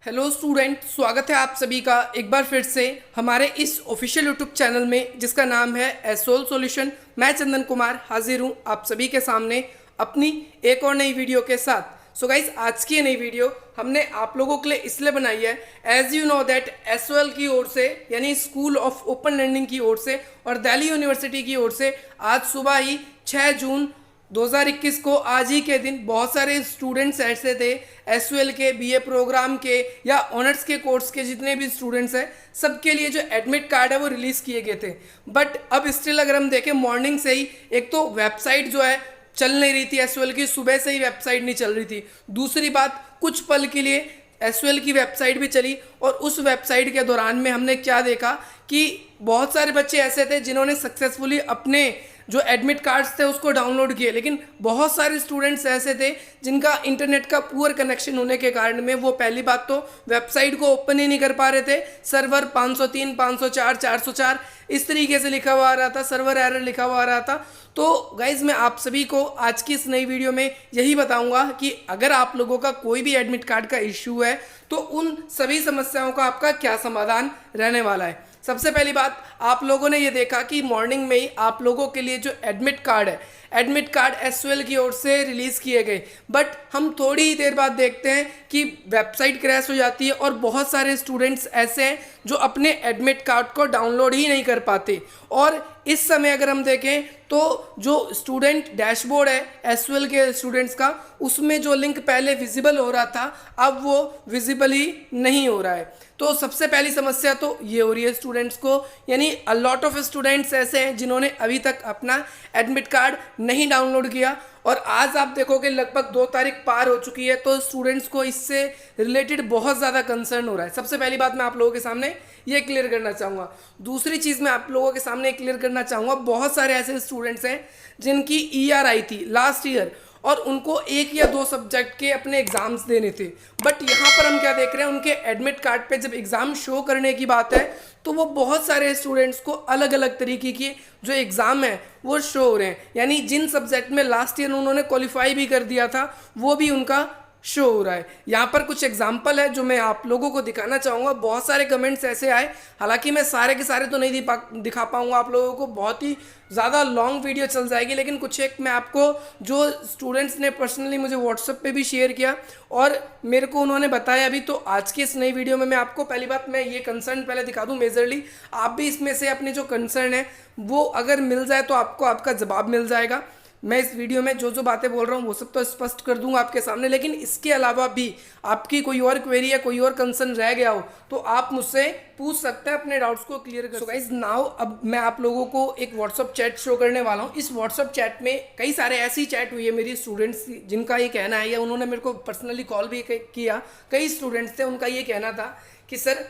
Hello student, स्वागत है आप सभी का एक बार फिर से हमारे इस ऑफिशियल यूट्यूब चैनल में जिसका नाम है एसोल सॉल्यूशन। मैं चंदन कुमार हाजिर हूँ आप सभी के सामने अपनी एक और नई वीडियो के साथ। सो गाइज, आज की ये नई वीडियो हमने आप लोगों के लिए इसलिए बनाई है, as you know that SOL की ओर से यानी स्कूल ऑफ ओपन लर्निंग की ओर से और दिल्ली यूनिवर्सिटी की ओर से आज सुबह ही 6 जून 2021 को आज ही के दिन बहुत सारे स्टूडेंट्स ऐसे थे एसयूएल के, बीए प्रोग्राम के या ऑनर्स के कोर्स के जितने भी स्टूडेंट्स हैं सबके लिए जो एडमिट कार्ड है वो रिलीज़ किए गए थे। बट अब स्टिल अगर हम देखें मॉर्निंग से ही एक तो वेबसाइट जो है चल नहीं रही थी एसयूएल की, सुबह से ही वेबसाइट नहीं चल रही थी। दूसरी बात, कुछ पल के लिए एसयूएल की वेबसाइट भी चली और उस वेबसाइट के दौरान में हमने क्या देखा कि बहुत सारे बच्चे ऐसे थे जिन्होंने सक्सेसफुली अपने जो एडमिट कार्ड्स थे उसको डाउनलोड किए, लेकिन बहुत सारे स्टूडेंट्स ऐसे थे जिनका इंटरनेट का पुअर कनेक्शन होने के कारण में वो पहली बात तो वेबसाइट को ओपन ही नहीं कर पा रहे थे। सर्वर 503, 504, 404 इस तरीके से लिखा हुआ आ रहा था, सर्वर एरर लिखा हुआ आ रहा था। तो गाइज, मैं आप सभी को आज की इस नई वीडियो में यही बताऊंगा कि अगर आप लोगों का कोई भी एडमिट कार्ड का इश्यू है तो उन सभी समस्याओं का आपका क्या समाधान रहने वाला है। सबसे पहली बात, आप लोगों ने ये देखा कि मॉर्निंग में ही आप लोगों के लिए जो एडमिट कार्ड है, एडमिट कार्ड एसयूएल की ओर से रिलीज़ किए गए। बट हम थोड़ी ही देर बाद देखते हैं कि वेबसाइट क्रैश हो जाती है और बहुत सारे स्टूडेंट्स ऐसे हैं जो अपने एडमिट कार्ड को डाउनलोड ही नहीं कर पाते। और इस समय अगर हम देखें तो जो स्टूडेंट डैशबोर्ड है एसयूएल के स्टूडेंट्स का, उसमें जो लिंक पहले विजिबल हो रहा था अब वो विजिबल ही नहीं हो रहा है। तो सबसे पहली समस्या तो ये हो रही है स्टूडेंट्स को, यानी अ लॉट ऑफ स्टूडेंट्स ऐसे हैं जिन्होंने अभी तक अपना एडमिट कार्ड नहीं डाउनलोड किया। और आज आप देखोगे लगभग 2 तारीख पार हो चुकी है, तो स्टूडेंट्स को इससे रिलेटेड बहुत ज़्यादा कंसर्न हो रहा है। सबसे पहली बात मैं आप लोगों के सामने ये क्लियर करना चाहूँगा। दूसरी चीज़ मैं आप लोगों के सामने क्लियर करना चाहूँगा, बहुत सारे ऐसे स्टूडेंट्स हैं जिनकी ईआर आई थी लास्ट ईयर और उनको 1 या 2 सब्जेक्ट के अपने एग्जाम्स देने थे। बट यहाँ पर हम क्या देख रहे हैं, उनके एडमिट कार्ड पे जब एग्ज़ाम शो करने की बात है तो वो बहुत सारे स्टूडेंट्स को अलग अलग तरीके की जो एग्ज़ाम है वो शो हो रहे हैं। यानी जिन सब्जेक्ट में लास्ट ईयर उन्होंने क्वालिफाई भी कर दिया था वो भी उनका शो हो रहा है। यहाँ पर कुछ एग्जाम्पल है जो मैं आप लोगों को दिखाना चाहूँगा। बहुत सारे कमेंट्स ऐसे आए, हालांकि मैं सारे के सारे तो नहीं दिखा पाऊँगा आप लोगों को, बहुत ही ज़्यादा लॉन्ग वीडियो चल जाएगी। लेकिन कुछ एक मैं आपको, जो स्टूडेंट्स ने पर्सनली मुझे व्हाट्सएप पे भी शेयर किया और मेरे को उन्होंने बताया भी, तो आज की इस नई वीडियो में मैं आपको पहली बात मैं ये कंसर्न पहले दिखा दूँ मेजरली। आप भी इसमें से अपनी जो कंसर्न है वो अगर मिल जाए तो आपको आपका जवाब मिल जाएगा। मैं इस वीडियो में जो जो बातें बोल रहा हूँ वो सब तो स्पष्ट कर दूंगा आपके सामने, लेकिन इसके अलावा भी आपकी कोई और क्वेरी या कोई और कंसर्न रह गया हो तो आप मुझसे पूछ सकते हैं, अपने डाउट्स को क्लियर कर। सो गाइस, नाउ अब मैं आप लोगों को एक व्हाट्सअप चैट शो करने वाला हूँ। इस व्हाट्सअप चैट में कई सारे ऐसी चैट हुई है मेरी स्टूडेंट्स जिनका ये कहना है, या उन्होंने मेरे को पर्सनली कॉल भी किया, कई स्टूडेंट्स थे, उनका ये कहना था कि सर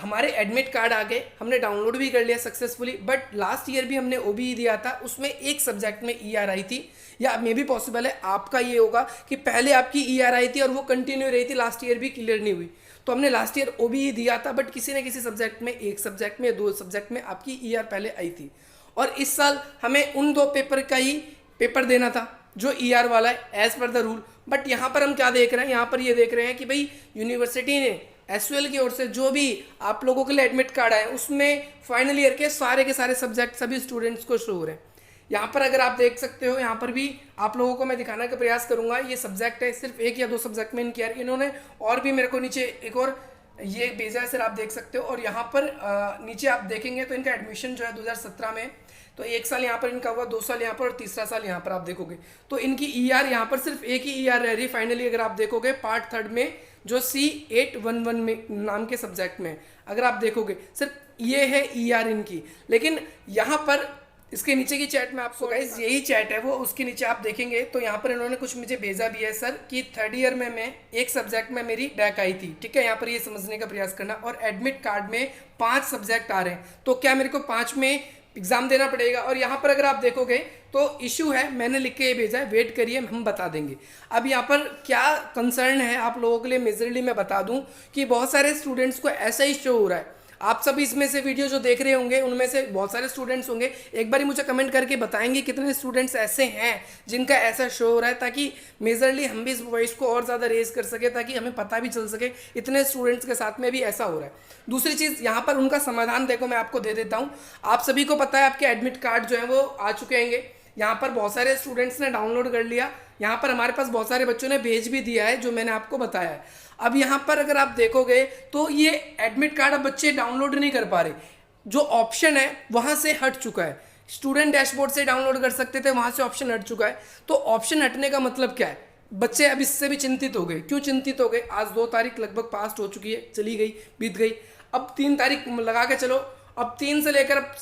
हमारे एडमिट कार्ड आ गए, हमने डाउनलोड भी कर लिया सक्सेसफुली, बट लास्ट ईयर भी हमने ओबीई दिया था, उसमें एक सब्जेक्ट में ईआर आई थी। या मे भी पॉसिबल है आपका ये होगा कि पहले आपकी ईआर आई थी और वो कंटिन्यू रही थी, लास्ट ईयर भी क्लियर नहीं हुई। तो हमने लास्ट ईयर ओबीई दिया था बट किसी न किसी सब्जेक्ट में, एक सब्जेक्ट में, 2 सब्जेक्ट में आपकी ईआर पहले आई थी। और इस साल हमें उन 2 पेपर का ही पेपर देना था जो ईआर वाला है as per the rule. But यहाँ पर हम क्या देख रहे हैं, यहाँ पर ये देख रहे हैं कि भाई यूनिवर्सिटी ने एसयूएल की ओर से जो भी आप लोगों के लिए एडमिट कार्ड आए उसमें फाइनल ईयर के सारे सब्जेक्ट सभी स्टूडेंट्स को शो हो रहे हैं। यहाँ पर अगर आप देख सकते हो, यहाँ पर भी आप लोगों को मैं दिखाने का प्रयास करूंगा। ये सब्जेक्ट है, सिर्फ 1 या 2 सब्जेक्ट में इनकी, इन्होंने और भी मेरे को नीचे एक और ये भेजा है सर, आप देख सकते हो। और यहाँ पर नीचे आप देखेंगे तो इनका एडमिशन जो है 2017 में, तो 1 साल यहाँ पर इनका हुआ, 2 साल यहाँ पर और तीसरा साल यहाँ पर आप देखोगे तो इनकी ईआर यहाँ पर सिर्फ एक ही ईआर रह रही फाइनली। अगर आप देखोगे पार्ट 3 में जो C811 में नाम के सब्जेक्ट में अगर आप देखोगे सिर्फ ये है ईआर इनकी। लेकिन यहाँ पर इसके नीचे की चैट में आपको गाइस यही चैट है वो, उसके नीचे आप देखेंगे तो यहाँ पर इन्होंने कुछ मुझे भेजा भी है सर कि 3rd ईयर में मैं एक सब्जेक्ट में मेरी डैक आई थी, ठीक है। यहाँ पर ये समझने का प्रयास करना, और एडमिट कार्ड में 5 सब्जेक्ट आ रहे हैं, तो क्या मेरे को 5 में एग्जाम देना पड़ेगा। और यहाँ पर अगर आप देखोगे तो इशू है, मैंने लिख के ये भेजा है, वेट करिए हम बता देंगे। अब यहाँ पर क्या कंसर्न है आप लोगों के लिए मेजरली मैं बता दूं कि बहुत सारे स्टूडेंट्स को ऐसा ही शो हो रहा है। आप सभी इसमें से वीडियो जो देख रहे होंगे उनमें से बहुत सारे स्टूडेंट्स होंगे, एक बार मुझे कमेंट करके बताएंगे कितने स्टूडेंट्स ऐसे हैं जिनका ऐसा शो हो रहा है, ताकि मेजरली हम भी इस वॉइस को और ज़्यादा रेज कर सके, ताकि हमें पता भी चल सके इतने स्टूडेंट्स के साथ में भी ऐसा हो रहा है। दूसरी चीज़ यहाँ पर उनका समाधान देखो मैं आपको दे देता हूँ। आप सभी को पता है आपके एडमिट कार्ड जो है वो आ चुके होंगे, यहाँ पर बहुत सारे स्टूडेंट्स ने डाउनलोड कर लिया, यहाँ पर हमारे पास बहुत सारे बच्चों ने भेज भी दिया है जो मैंने आपको बताया है। अब यहाँ पर अगर आप देखोगे तो ये एडमिट कार्ड अब बच्चे डाउनलोड नहीं कर पा रहे, जो ऑप्शन है वहाँ से हट चुका है। स्टूडेंट डैशबोर्ड से डाउनलोड कर सकते थे, वहाँ से ऑप्शन हट चुका है। तो ऑप्शन हटने का मतलब क्या है, बच्चे अब इससे भी चिंतित हो गए। क्यों चिंतित हो गए, आज 2 तारीख लगभग पास्ट हो चुकी है, चली गई, बीत गई। अब 3 तारीख लगा के चलो, अब 3 से लेकर अब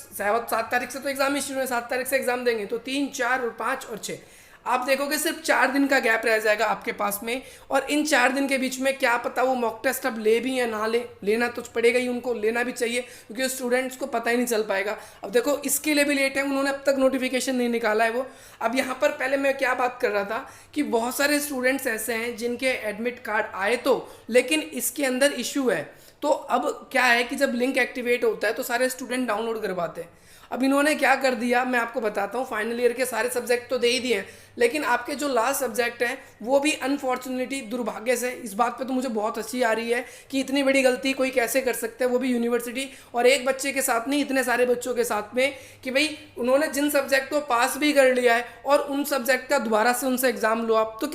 7 तारीख से तो एग्जाम ही शुरू है, 7 तारीख से एग्जाम देंगे, तो 3, 4 और 5 और 6 आप देखोगे सिर्फ 4 दिन का गैप रह जाएगा आपके पास में। और इन 4 दिन के बीच में क्या पता वो मॉक टेस्ट अब ले भी या ना ले, लेना तो पड़ेगा ही, उनको लेना भी चाहिए, क्योंकि स्टूडेंट्स को पता ही नहीं चल पाएगा। अब देखो इसके लिए भी लेट है, उन्होंने अब तक नोटिफिकेशन नहीं निकाला है वो। अब यहाँ पर पहले मैं क्या बात कर रहा था कि बहुत सारे स्टूडेंट्स ऐसे हैं जिनके एडमिट कार्ड आए तो, लेकिन इसके अंदर इशू है। तो अब क्या है कि जब लिंक एक्टिवेट होता है तो सारे स्टूडेंट डाउनलोड करवाते हैं। अब इन्होंने क्या कर दिया मैं आपको बताता हूँ, फाइनल ईयर के सारे सब्जेक्ट तो दे ही दिए हैं, लेकिन आपके जो लास्ट सब्जेक्ट हैं वो भी अनफॉर्चुनेटली, दुर्भाग्य से, इस बात पे तो मुझे बहुत हंसी आ रही है कि इतनी बड़ी गलती कोई कैसे कर सकता है, वो भी यूनिवर्सिटी, और एक बच्चे के साथ नहीं, इतने सारे बच्चों के साथ में, कि भाई उन्होंने जिन सब्जेक्ट को पास भी कर लिया है और उन सब्जेक्ट का दोबारा से उनसे एग्जाम लो आप, तो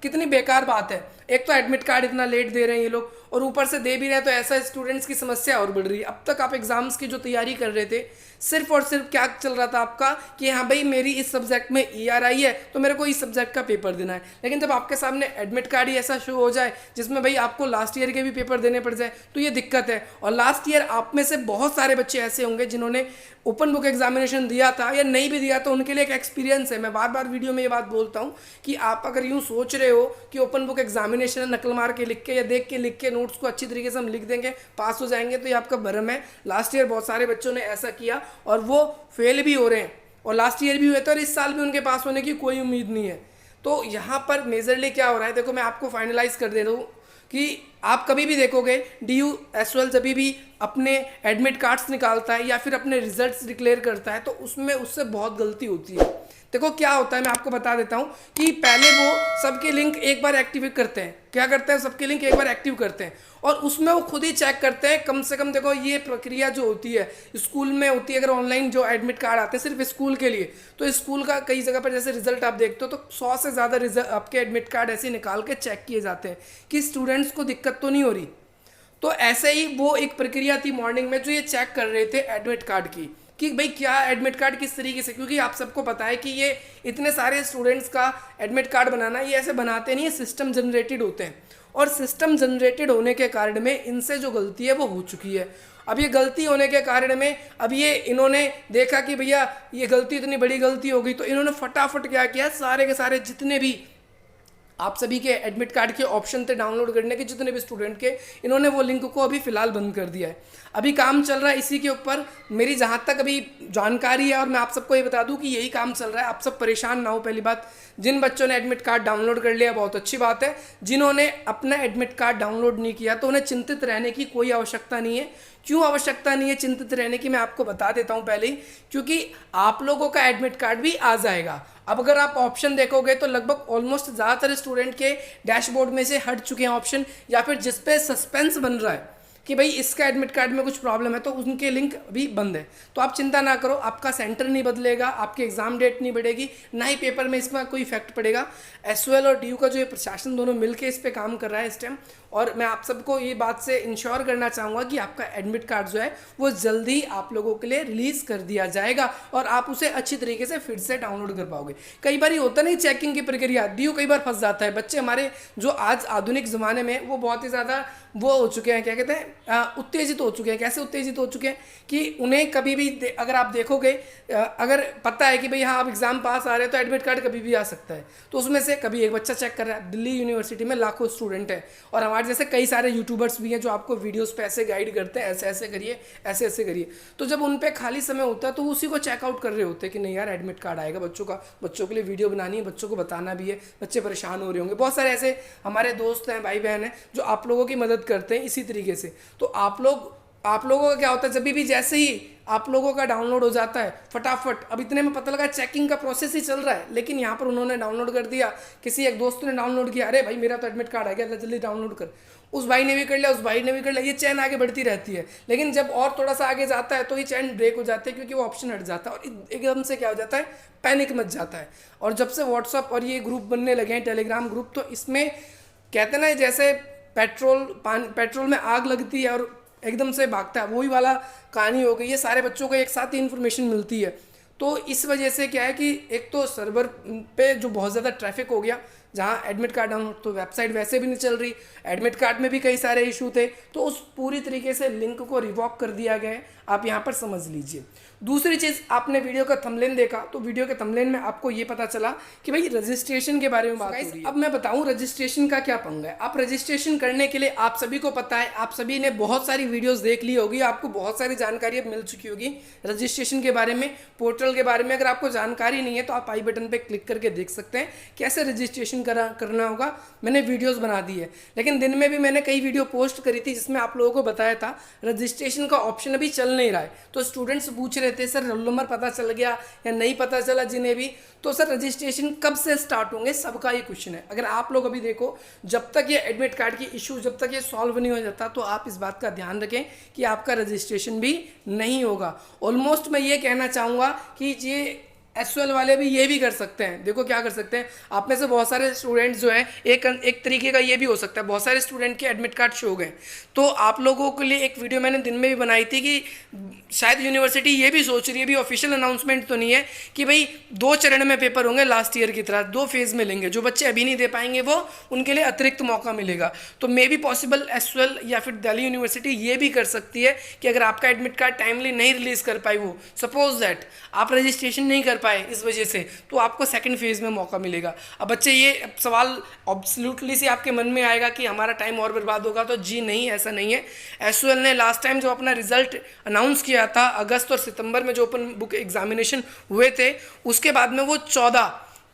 कितनी बेकार बात है। एक तो एडमिट कार्ड इतना लेट दे रहे हैं ये लोग, और ऊपर से दे भी रहे हैं, तो ऐसा स्टूडेंट्स की समस्या और बढ़ रही है। अब तक आप एग्जाम्स की जो तैयारी कर रहे थे, सिर्फ और सिर्फ क्या चल रहा था आपका कि हाँ भाई मेरी इस सब्जेक्ट में ER आई है तो मेरे को इस सब्जेक्ट का पेपर देना है। लेकिन जब आपके सामने एडमिट कार्ड ही ऐसा शो हो जाए जिसमें भाई आपको लास्ट ईयर के भी पेपर देने पड़ जाए, तो ये दिक्कत है। और लास्ट ईयर आप में से बहुत सारे बच्चे ऐसे होंगे जिन्होंने ओपन बुक एग्जामिनेशन दिया था या नहीं भी दिया, तो उनके लिए एक एक्सपीरियंस है। मैं बार बार वीडियो में ये बात बोलता हूँ कि आप अगर यूँ सोच रहे हो कि ओपन बुक एग्जामिनेशन नकल मार के लिख के या देख के लिख के नोट्स को अच्छी तरीके से हम लिख देंगे, पास हो जाएंगे, तो ये आपका भ्रम है। लास्ट ईयर बहुत सारे बच्चों ने ऐसा किया और वो फेल भी हो रहे हैं, और लास्ट ईयर भी हुए थे, और इस साल भी उनके पास होने की कोई उम्मीद नहीं है। तो यहाँ पर मेजरली क्या हो रहा है, देखो मैं आपको फाइनलाइज कर दे रहा हूँ कि आप कभी भी देखोगे DU SOL जब भी अपने एडमिट कार्ड्स निकालता है या फिर अपने रिजल्ट्स डिक्लेयर करता है, तो उसमें उससे बहुत गलती होती है। देखो क्या होता है मैं आपको बता देता हूँ कि पहले वो सबके लिंक एक बार एक्टिवेट करते हैं। क्या करते हैं, सबके लिंक एक बार एक्टिव करते हैं और उसमें वो खुद ही चेक करते हैं। कम से कम देखो ये प्रक्रिया जो होती है स्कूल में होती है, अगर ऑनलाइन जो एडमिट कार्ड आते हैं सिर्फ स्कूल के लिए, तो स्कूल का कई जगह पर जैसे रिजल्ट आप देखते हो तो 100 से ज़्यादा रिजल्ट आपके एडमिट कार्ड ऐसे निकाल के चेक किए जाते हैं कि स्टूडेंट्स को दिक्कत तो नहीं हो रही। तो ऐसे ही वो एक प्रक्रिया थी मॉर्निंग में जो ये चेक कर रहे थे एडमिट कार्ड की कि भाई क्या एडमिट कार्ड किस तरीके से, क्योंकि आप सबको पता है कि ये इतने सारे स्टूडेंट्स का एडमिट कार्ड बनाना ये ऐसे बनाते नहीं है, सिस्टम जनरेटेड होते हैं। और सिस्टम जनरेटेड होने के कारण में इनसे जो गलती है वो हो चुकी है। अब ये गलती होने के कारण में अब ये इन्होंने देखा कि भैया ये गलती इतनी बड़ी गलती हो गई, तो इन्होंने फटाफट क्या किया, सारे के सारे जितने भी आप सभी के एडमिट कार्ड के ऑप्शन थे डाउनलोड करने के, जितने भी स्टूडेंट के, इन्होंने वो लिंक को अभी फ़िलहाल बंद कर दिया है। अभी काम चल रहा है इसी के ऊपर, मेरी जहाँ तक अभी जानकारी है, और मैं आप सबको ये बता दूं कि यही काम चल रहा है। आप सब परेशान ना हो। पहली बात, जिन बच्चों ने एडमिट कार्ड डाउनलोड कर लिया बहुत अच्छी बात है, जिन्होंने अपना एडमिट कार्ड डाउनलोड नहीं किया तो उन्हें चिंतित रहने की कोई आवश्यकता नहीं है। क्यों आवश्यकता नहीं है चिंतित रहने की, मैं आपको बता देता हूँ पहले ही, क्योंकि आप लोगों का एडमिट कार्ड भी आ जाएगा। अब अगर आप ऑप्शन देखोगे तो लगभग ऑलमोस्ट ज़्यादातर स्टूडेंट के डैशबोर्ड में से हट चुके हैं ऑप्शन, या फिर जिस पे सस्पेंस बन रहा है कि भाई इसका एडमिट कार्ड में कुछ प्रॉब्लम है, तो उनके लिंक अभी बंद है। तो आप चिंता ना करो, आपका सेंटर नहीं बदलेगा, आपकी एग्जाम डेट नहीं बढ़ेगी, ना ही पेपर में इसमें कोई इफेक्ट पड़ेगा। SOL और DU का जो ये प्रशासन दोनों मिलकर इस पे काम कर रहा है इस टाइम, और मैं आप सबको ये बात से इंश्योर करना चाहूँगा कि आपका एडमिट कार्ड जो है वो जल्दी आप लोगों के लिए रिलीज़ कर दिया जाएगा और आप उसे अच्छी तरीके से फिर से डाउनलोड कर पाओगे। कई बार ये होता नहीं, चेकिंग की प्रक्रिया DU कई बार फंस जाता है। बच्चे हमारे जो आज आधुनिक ज़माने में वो बहुत ही ज़्यादा वो हो चुके हैं, क्या कहते हैं, उत्तेजित हो चुके हैं। कैसे उत्तेजित हो चुके हैं कि उन्हें कभी भी अगर आप देखोगे, अगर पता है कि भाई हाँ आप एग्ज़ाम पास आ रहे हैं तो एडमिट कार्ड कभी भी आ सकता है, तो उसमें से कभी एक बच्चा चेक कर रहा है। दिल्ली यूनिवर्सिटी में लाखों स्टूडेंट है, और हमारे जैसे कई सारे यूट्यूबर्स भी हैं जो आपको वीडियोस पे ऐसे गाइड करते हैं, ऐसे ऐसे करिए, ऐसे ऐसे करिए। तो जब उन पे खाली समय होता है तो उसी को चेकआउट कर रहे होते हैं कि नहीं यार एडमिट कार्ड आएगा बच्चों का, बच्चों के लिए वीडियो बनानी है, बच्चों को बताना भी है, बच्चे परेशान हो रहे होंगे। बहुत सारे ऐसे हमारे दोस्त हैं, भाई बहन हैं जो आप लोगों की मदद करते हैं इसी तरीके से। तो आप लोग आप लोगों का क्या होता है, जब भी जैसे ही आप लोगों का डाउनलोड हो जाता है फटाफट, अब इतने में पता लगा चेकिंग का प्रोसेस ही चल रहा है, लेकिन यहाँ पर उन्होंने डाउनलोड कर दिया, किसी एक दोस्त ने डाउनलोड किया, अरे भाई मेरा तो एडमिट कार्ड आ गया, जल्दी डाउनलोड कर, उस भाई ने भी कर लिया, उस भाई ने भी कर लिया, ये चैन आगे बढ़ती रहती है। लेकिन जब और थोड़ा सा आगे जाता है तो ये चैन ब्रेक हो जाती है, क्योंकि वो ऑप्शन हट जाता है और एकदम से क्या हो जाता है, पैनिक मच जाता है। और जब से व्हाट्सअप और ये ग्रुप बनने लगे हैं, टेलीग्राम ग्रुप, तो इसमें कहते हैं ना जैसे पेट्रोल में आग लगती है और एकदम से भागता है, वही वाला कहानी हो गई है। सारे बच्चों को एक साथ ही इन्फॉर्मेशन मिलती है, तो इस वजह से क्या है कि एक तो सर्वर पे जो बहुत ज़्यादा ट्रैफिक हो गया, जहाँ एडमिट कार्ड डाउनलोड, तो वेबसाइट वैसे भी नहीं चल रही, एडमिट कार्ड में भी कई सारे इशू थे, तो उस पूरी तरीके से लिंक को रिवॉक कर दिया गया है, आप यहाँ पर समझ लीजिए। दूसरी चीज़, आपने वीडियो का थंबनेल देखा, तो वीडियो के थंबनेल में आपको ये पता चला कि भाई रजिस्ट्रेशन के बारे में बात हो रही है। अब मैं बताऊं रजिस्ट्रेशन का क्या पंगा है। आप रजिस्ट्रेशन करने के लिए, आप सभी को पता है, आप सभी ने बहुत सारी वीडियोस देख ली होगी, आपको बहुत सारी जानकारी अब मिल चुकी होगी रजिस्ट्रेशन के बारे में, पोर्टल के बारे में। अगर आपको जानकारी नहीं है तो आप आई बटन पर क्लिक करके देख सकते हैं कैसे रजिस्ट्रेशन करना होगा, मैंने वीडियोस बना दी है। लेकिन दिन में भी मैंने कई वीडियो पोस्ट करी थी जिसमें आप लोगों को बताया था रजिस्ट्रेशन का ऑप्शन अभी चल नहीं रहा है। तो स्टूडेंट्स पूछ रहे थे सर रोल नंबर पता चल गया या नहीं पता चला, जिन्हें भी, तो सर रजिस्ट्रेशन कब से स्टार्ट होंगे, सबका ये क्वेश्चन है। अगर आप लोग अभी देखो, जब तक ये एडमिट कार्ड की इशू, जब तक ये सॉल्व नहीं हो जाता, तो आप इस बात का ध्यान रखें कि आपका रजिस्ट्रेशन भी नहीं होगा। ऑलमोस्ट मैं ये कहना चाहूँगा कि ये एसओएल वाले भी ये भी कर सकते हैं। देखो क्या कर सकते हैं, आप में से बहुत सारे स्टूडेंट्स जो हैं, एक तरीके का ये भी हो सकता है, बहुत सारे स्टूडेंट के एडमिट कार्ड शो हो गए, तो आप लोगों के लिए एक वीडियो मैंने दिन में भी बनाई थी कि शायद यूनिवर्सिटी ये भी सोच रही है, भी ऑफिशियल अनाउंसमेंट तो नहीं है, कि भाई 2 चरण में पेपर होंगे लास्ट ईयर की तरह, 2 फेज़ में लेंगे, जो बच्चे अभी नहीं दे पाएंगे वो उनके लिए अतिरिक्त मौका मिलेगा। तो मे बी पॉसिबल एसओएल या फिर दिल्ली यूनिवर्सिटी ये भी कर सकती है कि अगर आपका एडमिट कार्ड टाइमली नहीं रिलीज़ कर पाई, वो सपोज दैट आप रजिस्ट्रेशन नहीं कर पाए इस वजह से, तो आपको सेकंड फेज़ में मौका मिलेगा। अब बच्चे ये सवाल ऑब्सल्यूटली से आपके मन में आएगा कि हमारा टाइम और बर्बाद होगा, तो जी नहीं, ऐसा नहीं है। एसओएल ने लास्ट टाइम जो अपना रिजल्ट अनाउंस किया था अगस्त और सितंबर में, जो ओपन बुक एग्जामिनेशन हुए थे, उसके बाद में वो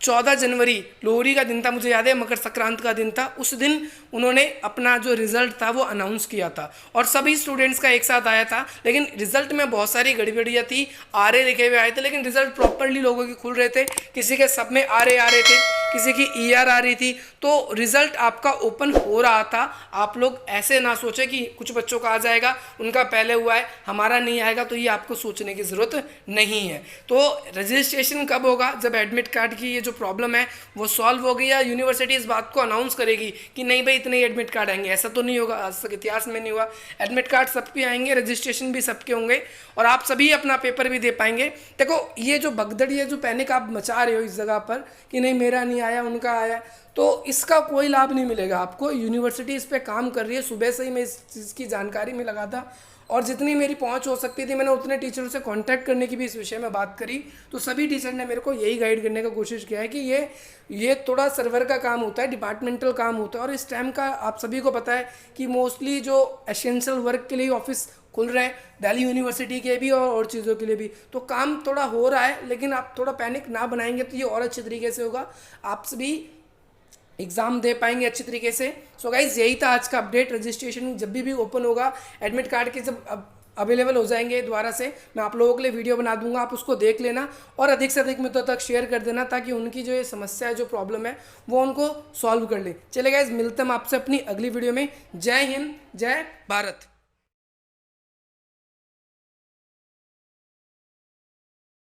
14 जनवरी लोहड़ी का दिन था, मुझे याद है, मकर संक्रांति का दिन था, उस दिन उन्होंने अपना जो रिजल्ट था वो अनाउंस किया था और सभी स्टूडेंट्स का एक साथ आया था। लेकिन रिजल्ट में बहुत सारी गड़बड़ियाँ थी, आरए लिखे हुए आए थे, लेकिन रिजल्ट प्रॉपरली लोगों के खुल रहे थे, किसी के सब में आरए आ रहे थे, किसी की ईआर आ रही थी, तो रिजल्ट आपका ओपन हो रहा था। आप लोग ऐसे ना सोचे कि कुछ बच्चों का आ जाएगा, उनका पहले हुआ है, हमारा नहीं आएगा, तो ये आपको सोचने की ज़रूरत नहीं है। तो रजिस्ट्रेशन कब होगा, जब एडमिट कार्ड की ये जो प्रॉब्लम है वो सॉल्व हो गई, या यूनिवर्सिटी इस बात को अनाउंस करेगी कि नहीं भाई इतने ही एडमिट कार्ड आएंगे। ऐसा तो नहीं होगा, आज तक इतिहास में नहीं हुआ। एडमिट कार्ड सबके आएंगे, रजिस्ट्रेशन भी सबके होंगे और आप सभी अपना पेपर भी दे पाएंगे। देखो ये जो भगदड़, ये जो पैनिक आप मचा रहे हो इस जगह पर कि नहीं मेरा नहीं आया उनका आया, तो इसका कोई लाभ नहीं मिलेगा आपको। यूनिवर्सिटी इस पर काम कर रही है, सुबह से ही मैं इस चीज़ की जानकारी में लगा था और जितनी मेरी पहुंच हो सकती थी मैंने उतने टीचरों से कांटेक्ट करने की भी इस विषय में बात करी। तो सभी टीचर ने मेरे को यही गाइड करने का कोशिश किया है कि ये थोड़ा सर्वर का काम होता है, डिपार्टमेंटल काम होता है, और इस टाइम का आप सभी को पता है कि मोस्टली जो एसेंशियल वर्क के लिए ऑफिस खुल रहे हैं, दिल्ली यूनिवर्सिटी के भी और चीज़ों के लिए भी, तो काम थोड़ा हो रहा है। लेकिन आप थोड़ा पैनिक ना बनाएंगे तो ये और अच्छे तरीके से होगा, आप सभी एग्ज़ाम दे पाएंगे अच्छी तरीके से। सो गाइज यही था आज का अपडेट। रजिस्ट्रेशन जब भी ओपन होगा, एडमिट कार्ड के जब अवेलेबल हो जाएंगे दोबारा से, मैं आप लोगों के लिए वीडियो बना दूंगा, आप उसको देख लेना और अधिक से अधिक मित्रों तक शेयर कर देना, ताकि उनकी जो ये समस्या है, जो प्रॉब्लम है, वो उनको सॉल्व कर ले। चले गाइज मिलते हैं आपसे अपनी अगली वीडियो में। जय हिंद, जय भारत।